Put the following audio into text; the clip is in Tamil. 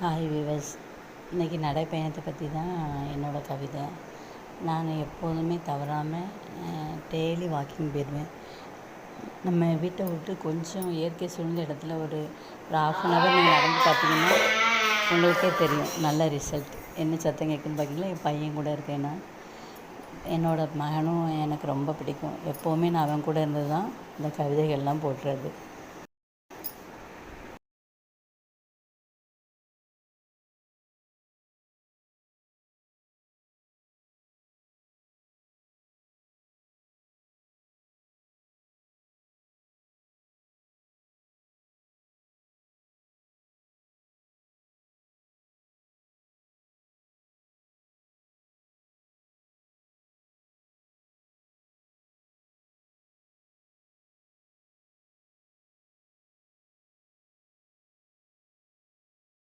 ஹாய் விவஸ். இன்றைக்கி நடைப்பயணத்தை பற்றி தான் என்னோடய கவிதை. நான் எப்போதுமே தவறாமல் டெய்லி வாக்கிங் போயிடுவேன். நம்ம வீட்டை விட்டு கொஞ்சம் இயற்கை சூழ்ந்த இடத்துல ஒரு 1/2 நீங்கள் நடந்து பார்த்தீங்கன்னா உங்களுக்கே தெரியும் நல்ல ரிசல்ட். என்ன சத்தம் கேட்குன்னு பார்த்தீங்களா, என் பையன் கூட இருக்கேன்னா. என்னோடய மகனும் எனக்கு ரொம்ப பிடிக்கும். எப்போவுமே நான் அவன் கூட இருந்து தான் இந்த கவிதைகள்லாம் போடுறது.